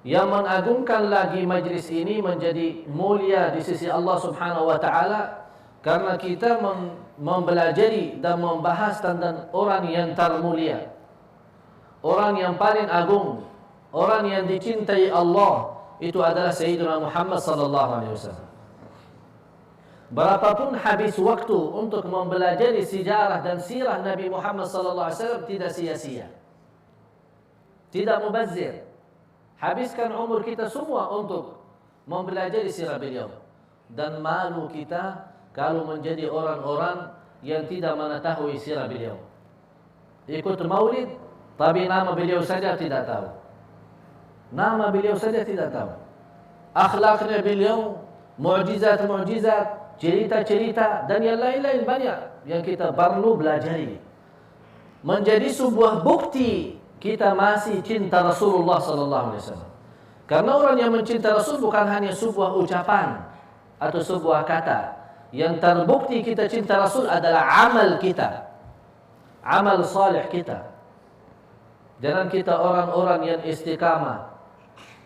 yang mengagungkan lagi majlis ini menjadi mulia di sisi Allah Subhanahu wa taala karena kita mempelajari dan membahas tentang orang yang termulia, orang yang paling agung, orang yang dicintai Allah, itu adalah Sayyidina Muhammad sallallahu alaihi wasallam. Berapapun habis waktu untuk mempelajari sejarah dan sirah Nabi Muhammad sallallahu alaihi wasallam tidak sia-sia, tidak mubazir. Habiskan umur kita semua untuk mempelajari sirah beliau. Dan malu kita kalau menjadi orang-orang yang tidak mengetahui sirah beliau. Ikut maulid, tapi nama beliau saja tidak tahu. Nama beliau saja tidak tahu. Akhlaknya beliau, mukjizat-mukjizat, cerita-cerita dan yang lain-lain banyak yang kita perlu belajari. Menjadi sebuah bukti kita masih cinta Rasulullah sallallahu alaihi wasallam. Karena orang yang mencinta Rasul bukan hanya sebuah ucapan atau sebuah kata. Yang terbukti kita cinta Rasul adalah amal kita, amal saleh kita. Jangan kita orang-orang yang istiqamah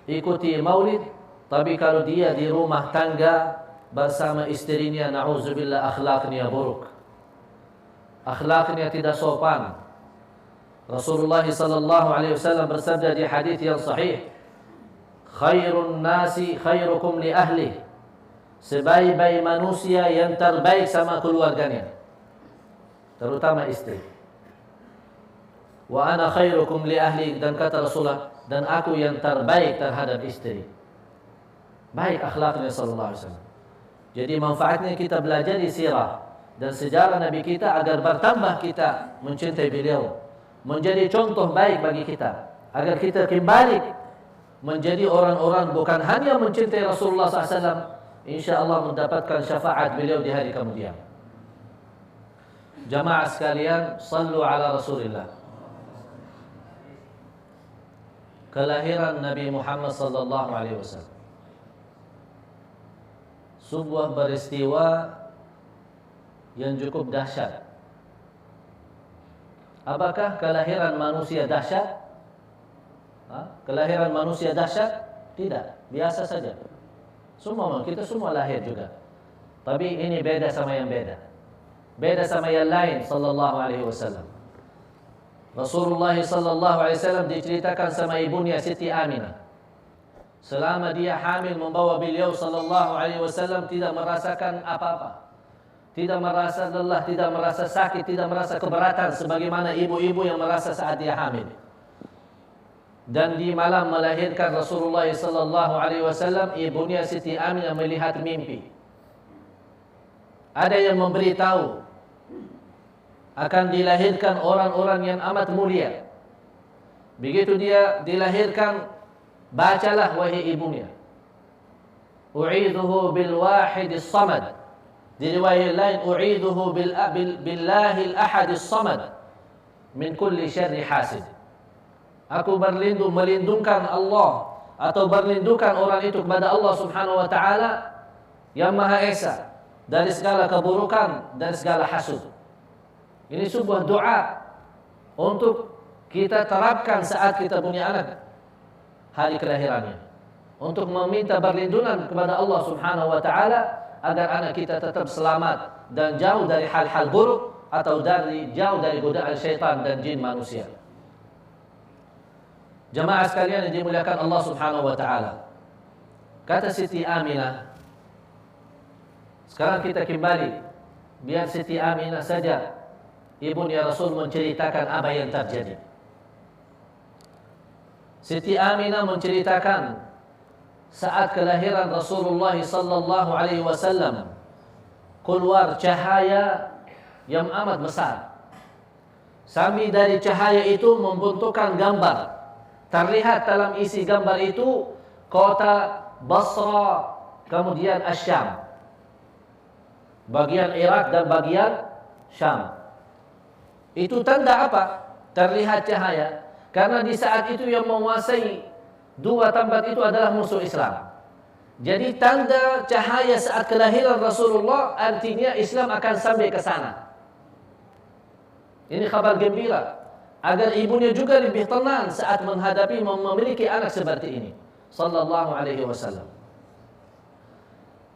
ikuti maulid, tapi kalau dia di rumah tangga bersama istrinya, na'udzubillah, akhlaknya buruk, akhlaknya tidak sopan. Rasulullah sallallahu alaihi wasallam bersabda di hadis yang sahih, khairun nasi khairukum li ahli, sebaik-baik manusia yang terbaik sama keluarganya, terutama istri. Wa ana khairukum li ahli, dan kata Rasulullah, dan aku yang terbaik terhadap istri. Baik akhlaknya sallallahu alaihi wasallam. Jadi manfaatnya kita belajar di sirah dan sejarah Nabi kita agar bertambah kita mencintai beliau, menjadi contoh baik bagi kita, agar kita kembali menjadi orang-orang bukan hanya mencintai Rasulullah SAW, insyaAllah mendapatkan syafaat beliau di hari kemudian. Jamaah sekalian, sallu ala Rasulillah. Kelahiran Nabi Muhammad sallallahu alaihi wasallam sebuah peristiwa yang cukup dahsyat. Apakah kelahiran manusia dahsyat? Kelahiran manusia dahsyat? Tidak, biasa saja. Kita semua lahir juga. Tapi ini beda sama yang beda. Beda sama yang lain sallallahu alaihi wasallam. Rasulullah sallallahu alaihi wasallam diceritakan sama ibunya Siti Aminah. Selama dia hamil membawa beliau sallallahu alaihi wasallam tidak merasakan apa-apa. Tidak merasa lelah, tidak merasa sakit, tidak merasa keberatan sebagaimana ibu-ibu yang merasa saat dia hamil. Dan di malam melahirkan Rasulullah sallallahu alaihi wasallam, ibunya Siti Aminah melihat mimpi. Ada yang memberitahu akan dilahirkan orang-orang yang amat mulia. Begitu dia dilahirkan, bacalah wahai ibunya, u'idhuhu bil wahidis samad. Di riwayat lain, u'idhuhu billahil ahadis samad min kulli syarri hasid. Aku melindungkan Allah atau berlindungkan orang itu kepada Allah Subhanahu wa taala yang Maha Esa dari segala keburukan dan segala hasud. Ini sebuah doa untuk kita terapkan saat kita punya anak hari kelahirannya, untuk meminta perlindungan kepada Allah Subhanahu wa taala agar anak kita tetap selamat dan jauh dari hal-hal buruk atau jauh dari godaan syaitan dan jin manusia. Jamaah sekalian yang dimuliakan Allah Subhanahu wa taala. Kata Siti Aminah, sekarang kita kembali, biar Siti Aminah saja ibunya Rasul menceritakan apa yang terjadi. Siti Aminah menceritakan saat kelahiran Rasulullah sallallahu alaihi wasallam keluar cahaya yang amat besar. Sambil dari cahaya itu membentukkan gambar. Terlihat dalam isi gambar itu kota Basra, kemudian Asyam, bagian Irak dan bagian Syam. Itu tanda apa? Terlihat cahaya. Karena di saat itu yang menguasai dua tempat itu adalah musuh Islam. Jadi tanda cahaya saat kelahiran Rasulullah artinya Islam akan sampai ke sana. Ini kabar gembira agar ibunya juga lebih tenang saat memiliki anak seperti ini. sallallahu alaihi wasallam.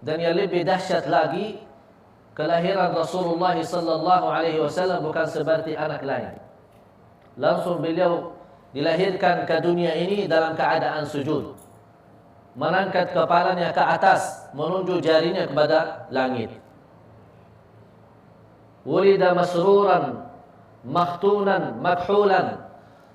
Dan yang lebih dahsyat lagi, kelahiran Rasulullah sallallahu alaihi wasallam bukan seperti anak lain. Langsung beliau dilahirkan ke dunia ini dalam keadaan sujud, mengangkat kepalanya ke atas, menunjuk jarinya kepada langit. Wulida masruran, makhtunan, makhulan.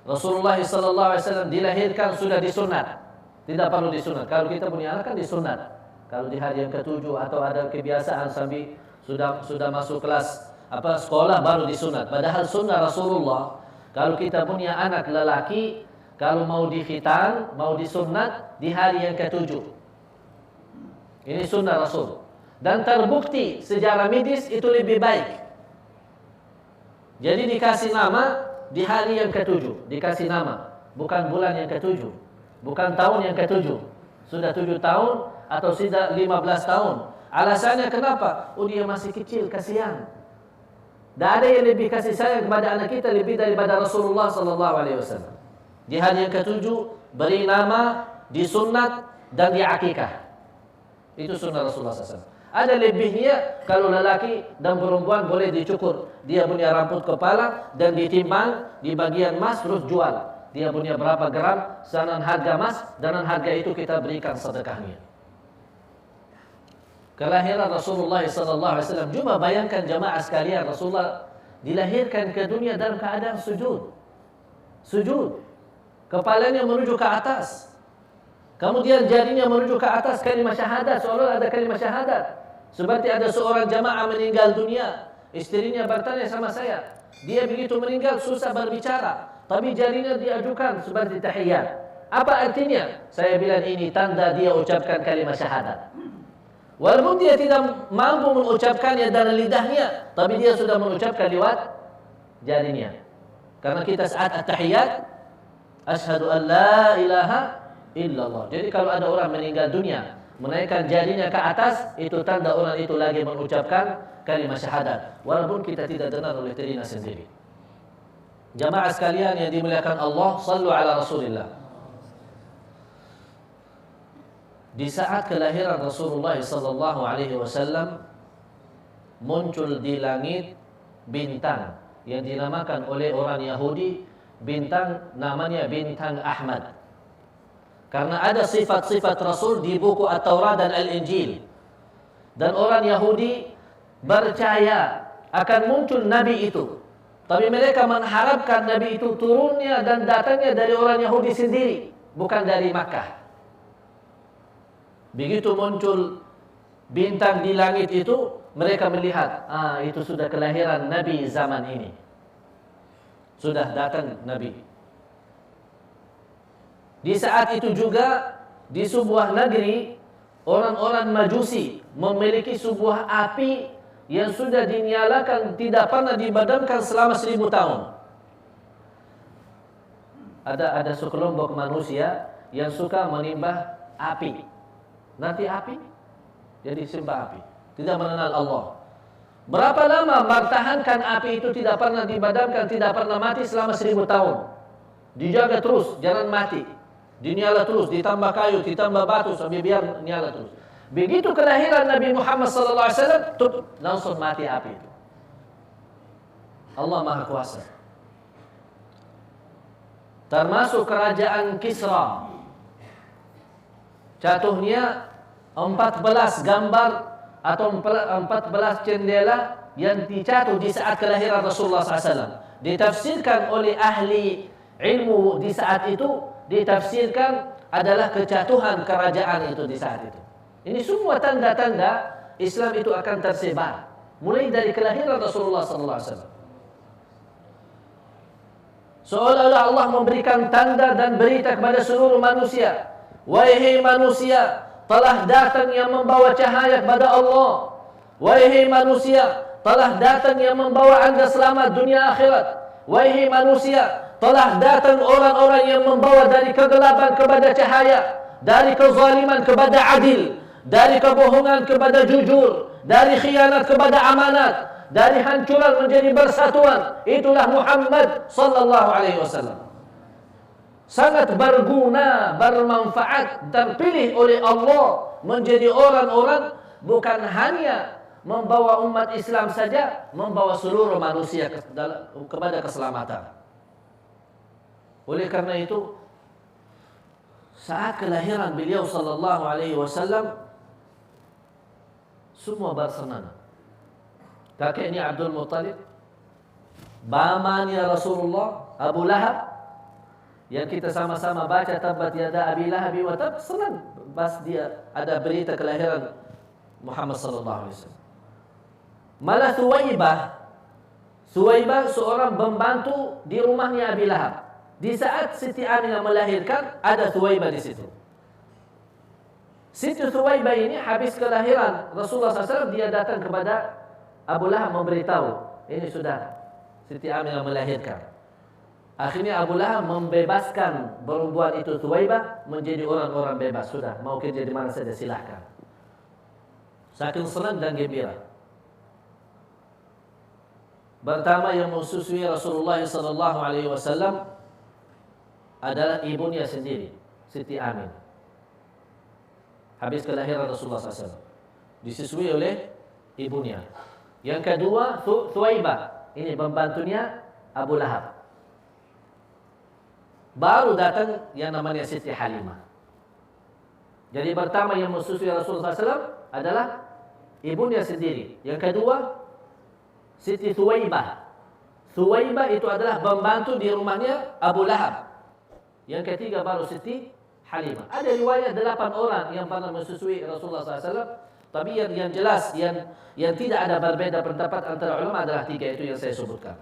Rasulullah sallallahu alaihi wasallam dilahirkan sudah disunat. Tidak perlu disunat. Kalau kita punya anak kan disunat. Kalau di hari yang ketujuh atau ada kebiasaan sambil sudah masuk kelas sekolah baru disunat. Padahal sunnah Rasulullah, kalau kita punya anak lelaki, kalau mau dikhitan, mau disunat di hari yang ketujuh. Ini sunnah Rasul. Dan terbukti secara medis itu lebih baik. Jadi dikasih nama di hari yang ketujuh. Dikasih nama, bukan bulan yang ketujuh, bukan tahun yang ketujuh. Sudah 7 tahun atau sudah 15 tahun. Alasannya kenapa? Oh, dia masih kecil, kasihan. Tidak ada yang lebih kasih sayang kepada anak kita lebih daripada Rasulullah sallallahu alaihi wasallam. Di hari yang ketujuh beri nama, disunat dan diakikah. Itu sunnah Rasulullah SAW. Ada lebihnya kalau lelaki dan perempuan boleh dicukur. Dia punya rambut kepala dan ditimbang di bagian emas terus jual. Dia punya berapa gram, dengan harga emas, dengan harga itu kita berikan sedekahnya. Kelahiran Rasulullah SAW. Cuma bayangkan jamaah sekalian, Rasulullah dilahirkan ke dunia dalam keadaan sujud. Sujud. Kepalanya menuju ke atas. Kemudian jarinya menuju ke atas, kalimat syahadat, seolah ada kalimat syahadat. Seperti ada seorang jamaah meninggal dunia, istrinya bertanya sama saya, dia begitu meninggal susah berbicara, tapi jarinya diajukan seperti tahiyat. Apa artinya? Saya bilang ini tanda dia ucapkan kalimat syahadat. Walaupun dia tidak mampu mengucapkannya dengan lidahnya, tapi dia sudah mengucapkan lewat jarinya. Karena kita saat at-tahiyat, asyhadu an la ilaha illallah. Jadi kalau ada orang meninggal dunia, menaikkan jarinya ke atas, itu tanda orang itu lagi mengucapkan kalimat syahadat. Walaupun kita tidak dengar oleh telinga sendiri. Jamaah sekalian yang dimuliakan Allah, sallu ala Rasulillah. Di saat kelahiran Rasulullah sallallahu alaihi wasallam, muncul di langit bintang yang dinamakan oleh orang Yahudi bintang, namanya bintang Ahmad. Karena ada sifat-sifat Rasul di buku At-Taurat dan Al-Injil. Dan orang Yahudi percaya akan muncul Nabi itu. Tapi mereka mengharapkan Nabi itu turunnya dan datangnya dari orang Yahudi sendiri, bukan dari Makkah. Begitu muncul bintang di langit itu, mereka melihat, itu sudah kelahiran Nabi zaman ini. Sudah datang Nabi. Di saat itu juga di sebuah negeri orang-orang Majusi memiliki sebuah api yang sudah dinyalakan tidak pernah dipadamkan selama 1000 tahun. Ada sekelompok manusia yang suka menimbah api. Nanti api jadi sembah api, tidak mengenal Allah. Berapa lama mempertahankan api itu tidak pernah dipadamkan, tidak pernah mati selama 1000 tahun. Dijaga terus, jangan mati. Dinyala terus, ditambah kayu, ditambah batu sampai biar nyala terus. Begitu kelahiran Nabi Muhammad SAW, langsung mati api itu. Allah Maha Kuasa. Termasuk kerajaan Kisra. Jatuhnya 14 gambar atau 14 jendela yang dijatuh di saat kelahiran Rasulullah SAW. Ditafsirkan oleh ahli ilmu di saat itu, ditafsirkan adalah kejatuhan kerajaan itu di saat itu. Ini semua tanda-tanda Islam itu akan tersebar mulai dari kelahiran Rasulullah SAW. Seolah-olah Allah memberikan tanda dan berita kepada seluruh manusia. Wahai manusia, telah datang yang membawa cahaya kepada Allah. Wahai manusia, telah datang yang membawa anda selamat dunia akhirat. Wahai manusia, telah datang orang-orang yang membawa dari kegelapan kepada cahaya, dari kezaliman kepada adil, dari kebohongan kepada jujur, dari khianat kepada amanat, dari hancuran menjadi bersatuan. Itulah Muhammad sallallahu alaihi wasallam. sangat berguna, bermanfaat, terpilih oleh Allah menjadi orang-orang bukan hanya membawa umat Islam saja, membawa seluruh manusia kepada keselamatan. Oleh karena itu, saat kelahiran beliau sallallahu alaihi wasallam, semua bersenang. Kakeknya Abdul Muttalib, pamannya Rasulullah Abu Lahab, yang kita sama-sama baca tabbat yada Abi Lahab wa tab, senang pas dia ada berita kelahiran Muhammad sallallahu alaihi wasallam. Malah Thuwaibah seorang pembantu di rumahnya Abi Lahab. Di saat Siti Aminah melahirkan, ada Thuwaibah di situ. Siti Thuwaibah ini habis kelahiran Rasulullah SAW, dia datang kepada Abu Lahab memberitahu, ini sudah Siti Aminah melahirkan. Akhirnya Abu Lahab membebaskan perempuan itu Thuwaibah menjadi orang-orang bebas. Sudah, mau kerja di mana saja silahkan. Saking senang dan gembira. Pertama yang menyusui Rasulullah SAW adalah ibunya sendiri, Siti Aminah. Habis kelahiran Rasulullah SAW, disusui oleh ibunya. Yang kedua, Thuwaibah, ini pembantunya Abu Lahab. Baru datang yang namanya Siti Halimah. Jadi pertama yang menyusui Rasulullah SAW adalah ibunya sendiri. Yang kedua, Siti Thuwaibah. Thuwaibah itu adalah pembantu di rumahnya Abu Lahab. Yang ketiga baru Siti Halimah. Ada riwayat 8 orang yang pernah menyusui Rasulullah SAW. Tapi yang jelas, yang tidak ada berbeda pendapat antara ulama adalah 3 itu yang saya sebutkan.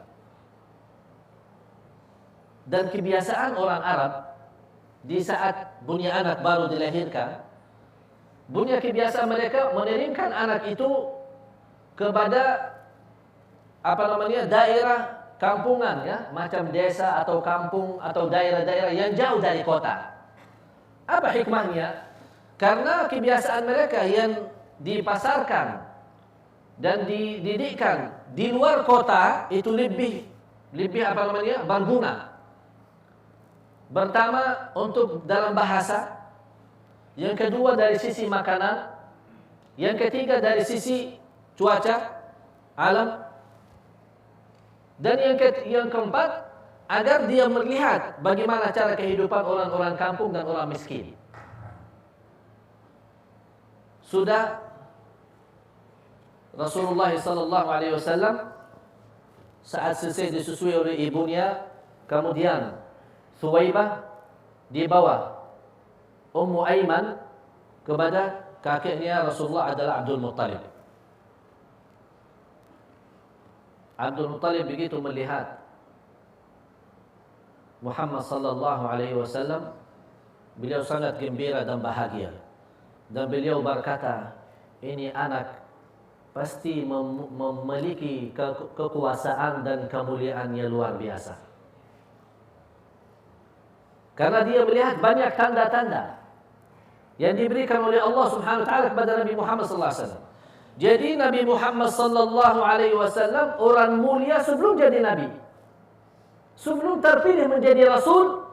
Dan kebiasaan orang Arab di saat punya anak baru dilahirkan, punya kebiasaan mereka mengirimkan anak itu kepada daerah kampungan, ya, macam desa atau kampung atau daerah-daerah yang jauh dari kota. Apa hikmahnya? Karena kebiasaan mereka yang dipasarkan dan dididikkan di luar kota itu lebih berguna. Pertama untuk dalam bahasa, yang kedua dari sisi makanan, yang ketiga dari sisi cuaca, alam, dan yang keempat agar dia melihat bagaimana cara kehidupan orang-orang kampung dan orang miskin. Sudah Rasulullah SAW saat selesai disusui oleh ibunya, kemudian Thuwaibah dibawa Ummu Aiman kepada kakeknya Rasulullah adalah Abdul Muttalib. Abdul Muttalib begitu melihat Muhammad sallallahu alaihi wasallam, beliau sangat gembira dan bahagia. Dan beliau berkata, ini anak pasti memiliki kekuasaan dan kemuliaan yang luar biasa. Karena dia melihat banyak tanda-tanda yang diberikan oleh Allah Subhanahu wa taala kepada Nabi Muhammad sallallahu alaihi wasallam. Jadi Nabi Muhammad sallallahu alaihi wasallam orang mulia sebelum jadi nabi. Sebelum terpilih menjadi rasul,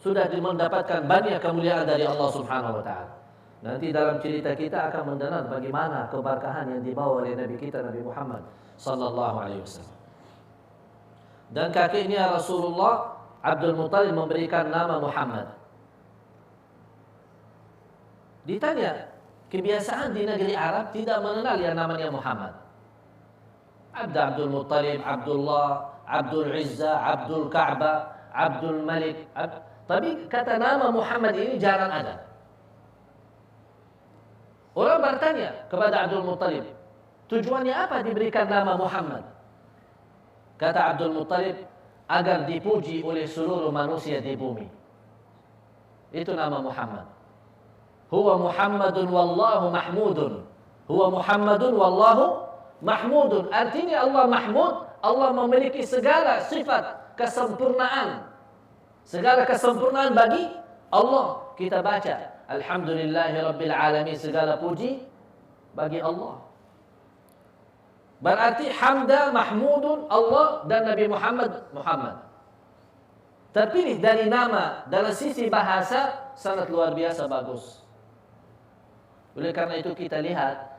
sudah mendapatkan banyak kemuliaan dari Allah Subhanahu wa taala. Nanti dalam cerita kita akan mendengar bagaimana keberkahan yang dibawa oleh Nabi kita Nabi Muhammad sallallahu alaihi wasallam. Dan kakeknya Rasulullah Abdul Muttalib memberikan nama Muhammad. Ditanya, kebiasaan di negeri Arab tidak mengenal yang namanya Muhammad. Abdul Muttalib, Abdullah, Abdul Izza, Abdul Ka'bah, Abdul Malik. Tapi kata nama Muhammad ini jarang ada. Orang bertanya kepada Abdul Muttalib, tujuannya apa diberikan nama Muhammad? Kata Abdul Muttalib, agar dipuji oleh seluruh manusia di bumi. Itu nama Muhammad. Huwa Muhammadun wallahu mahmudun. Huwa Muhammadun wallahu mahmudun. Artinya Allah mahmud, Allah memiliki segala sifat kesempurnaan. Segala kesempurnaan bagi Allah. Kita baca, alhamdulillahi rabbil alamin, segala puji bagi Allah. Berarti hamda mahmudun Allah dan Nabi Muhammad. terpilih dari nama dalam sisi bahasa sangat luar biasa bagus. Oleh karena itu kita lihat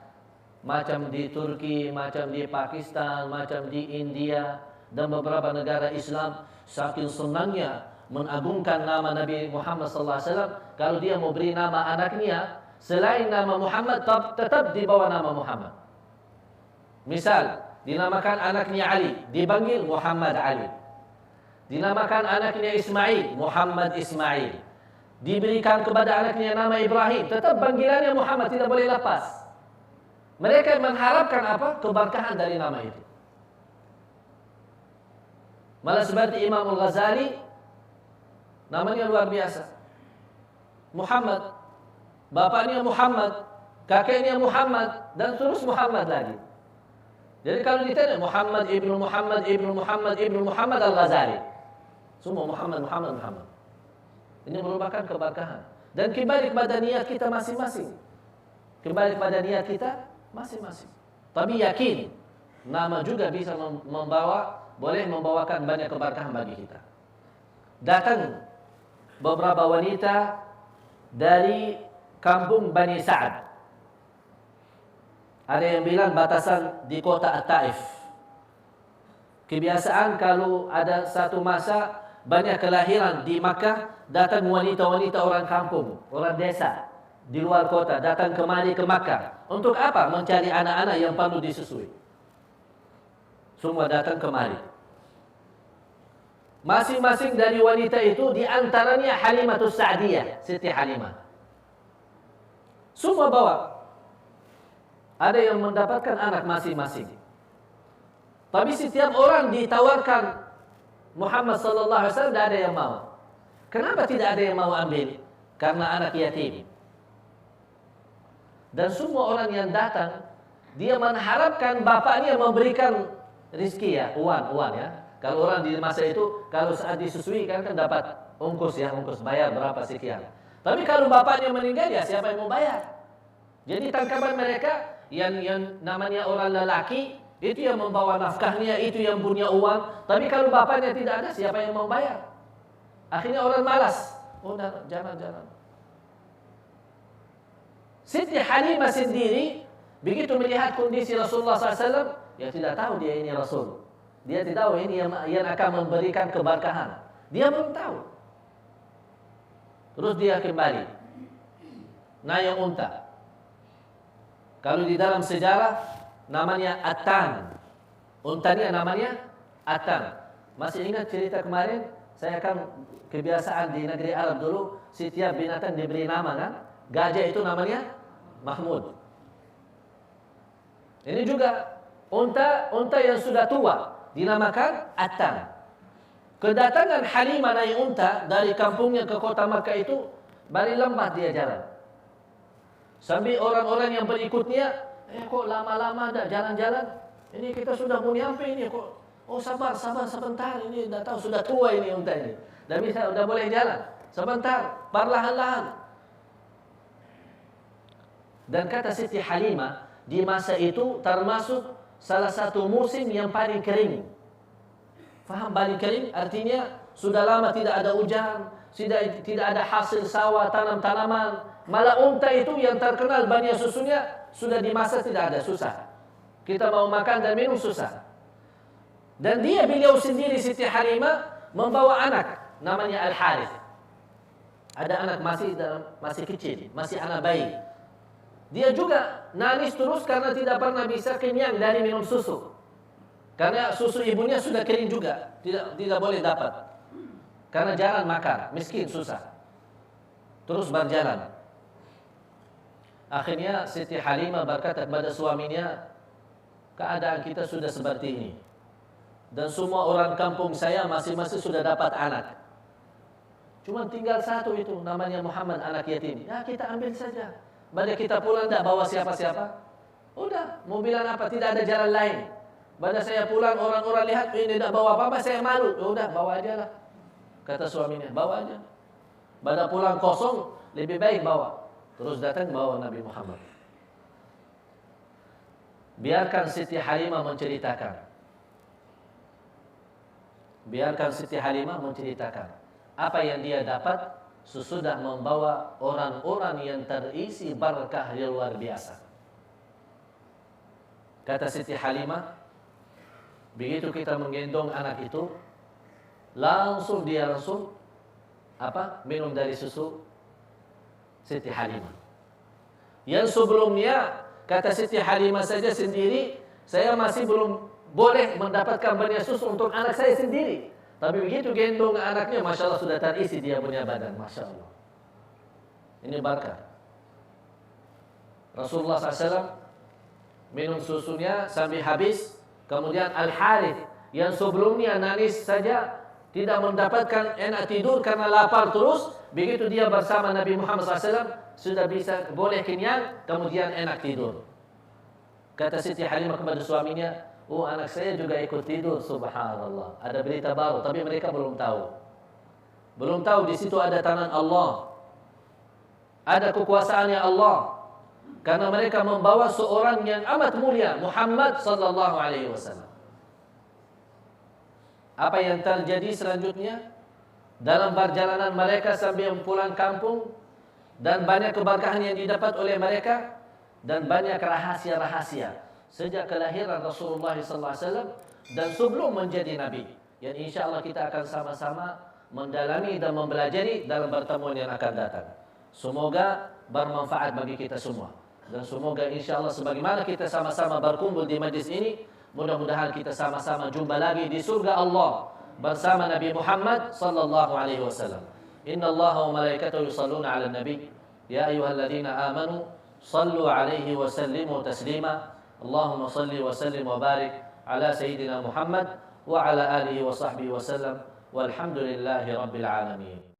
macam di Turki, macam di Pakistan, macam di India dan beberapa negara Islam saking senangnya mengagungkan nama Nabi Muhammad SAW. Kalau dia mau beri nama anaknya selain nama Muhammad tetap di bawah nama Muhammad. Misal dinamakan anaknya Ali, dipanggil Muhammad Ali. Dinamakan anaknya Ismail, Muhammad Ismail. Diberikan kepada anaknya nama Ibrahim, tetap panggilannya Muhammad, tidak boleh lepas. Mereka mengharapkan apa? Keberkahan dari nama itu. Malah seperti Imam Al-Ghazali, namanya luar biasa. Muhammad, bapaknya Muhammad, kakeknya Muhammad, dan terus Muhammad lagi. Jadi kalau ditanya Muhammad ibnu Muhammad ibnu Muhammad ibnu Muhammad Al-Ghazali, semua Muhammad. Ini merupakan keberkahan. Dan kembali kepada niat kita masing-masing. Tapi yakin, nama juga bisa boleh membawakan banyak keberkahan bagi kita. Datang beberapa wanita dari kampung Bani Sa'ad. Ada yang bilang batasan di kota At-Taif. Kebiasaan kalau ada satu masa banyak kelahiran di Makkah, datang wanita-wanita orang kampung, orang desa di luar kota, datang kemari ke Makkah. Untuk apa? Mencari anak-anak yang perlu disusui. Semua datang kemari. Masing-masing dari wanita itu diantaranya Halimatus Sa'diyah, Siti Halimah. Semua bawa. Ada yang mendapatkan anak masing-masing. Tapi setiap orang ditawarkan Muhammad sallallahu alaihi wasallam, tidak ada yang mau. Kenapa tidak ada yang mau ambil? Karena anak yatim. Dan semua orang yang datang, dia mengharapkan bapaknya memberikan rizki ya, uang ya. Kalau orang di masa itu, kalau saat disusui kan dapat ongkos bayar berapa sekian. Tapi kalau bapaknya meninggal ya siapa yang mau bayar? Jadi tangkapan mereka yang namanya orang lelaki, itu yang membawa nafkahnya, itu yang punya uang. Tapi kalau bapaknya tidak ada, siapa yang mau bayar? Akhirnya orang malas. Oh, jangan. Siti Halimah sendiri begitu melihat kondisi Rasulullah SAW, dia tidak tahu dia ini Rasul. Dia tidak tahu ini yang akan memberikan keberkahan. Dia belum tahu. Terus dia kembali naik unta. Kalau di dalam sejarah namanya Atan. Untanya namanya Atan. Masih ingat cerita kemarin? Saya kan kebiasaan di negeri Arab dulu, setiap binatang diberi nama kan? Gajah itu namanya Mahmud. Ini juga unta yang sudah tua dinamakan Atan. Kedatangan Halimah naik unta dari kampungnya ke kota Makkah itu bari lambat dia jalan. Sambil orang-orang yang berikutnya, kok lama-lama tidak jalan-jalan? Ini kita sudah mau nyampe ini kok. Oh sabar sebentar, ini dah tahu sudah tua ini unta ini. Dah bisa, sudah boleh jalan. Sebentar, perlahan-lahan. Dan kata Siti Halimah, di masa itu termasuk salah satu musim yang paling kering. Faham paling kering? Artinya sudah lama tidak ada hujan, tidak ada hasil sawah, tanam-tanaman. Malah unta itu yang terkenal banyak susunya, sudah di masa tidak ada, susah. Kita mau makan dan minum susah. Dan beliau sendiri Siti Halimah membawa anak namanya Al-Harith. Ada anak masih kecil, masih anak bayi. Dia juga nangis terus karena tidak pernah bisa kenyang dari minum susu. Karena susu ibunya sudah kering juga, tidak boleh dapat. Karena jarang makan, miskin, susah. Terus berjalan. Akhirnya Siti Halimah berkata kepada suaminya, keadaan kita sudah seperti ini. Dan semua orang kampung saya masing-masing sudah dapat anak. Cuma tinggal satu itu, namanya Muhammad, anak yatim. Ya kita ambil saja. Pada kita pulang tidak bawa siapa-siapa. Udah, mau bilang apa? Tidak ada jalan lain. Pada saya pulang, orang-orang lihat ini tidak bawa apa-apa, saya malu. Udah, bawa aja lah. Kata suaminya, bawa aja. Pada pulang kosong, lebih baik bawa. Terus datang bawa Nabi Muhammad. Biarkan Siti Halimah menceritakan. apa yang dia dapat sesudah membawa orang-orang yang terisi berkah yang luar biasa. Kata Siti Halimah, begitu kita menggendong anak itu, langsung minum dari susu Siti Halimah. Yang sebelumnya, kata Siti Halimah saja sendiri, saya masih belum boleh mendapatkan banyak susu untuk anak saya sendiri. Tapi begitu gendong anaknya, Masya Allah sudah terisi dia punya badan. Masya Allah. Ini berkah. Rasulullah SAW minum susunya sampai habis. Kemudian Al-Harith yang sebelumnya nangis saja, tidak mendapatkan enak tidur karena lapar terus. Begitu dia bersama Nabi Muhammad SAW, sudah bisa boleh kenyang, kemudian enak tidur. Kata Siti Halimah kepada suaminya, oh anak saya juga ikut tidur. Subhanallah. Ada berita baru, tapi mereka belum tahu. Belum tahu di situ ada tangan Allah, ada kekuasaannya Allah. Karena mereka membawa seorang yang amat mulia, Muhammad sallallahu alaihi wasallam. Apa yang terjadi selanjutnya? Dalam perjalanan mereka sambil pulang kampung, dan banyak keberkahan yang didapat oleh mereka, dan banyak rahasia-rahasia sejak kelahiran Rasulullah SAW dan sebelum menjadi Nabi, yang insya Allah kita akan sama-sama mendalami dan mempelajari dalam pertemuan yang akan datang. Semoga bermanfaat bagi kita semua, dan semoga insya Allah sebagaimana kita sama-sama berkumpul di majlis ini, mudah-mudahan kita sama-sama jumpa lagi di surga Allah bersama Nabi Muhammad sallallahu alaihi wasallam. Inna Allaha wa malaikatahu yusalluna 'alan nabi ya ayyuhalladzina amanu sallu 'alaihi wa sallimu taslima. Allahumma salli wa sallim wa barik ala sayyidina Muhammad wa ala alihi wa sahbihi wa sallam. Walhamdulillahi rabbil alamin.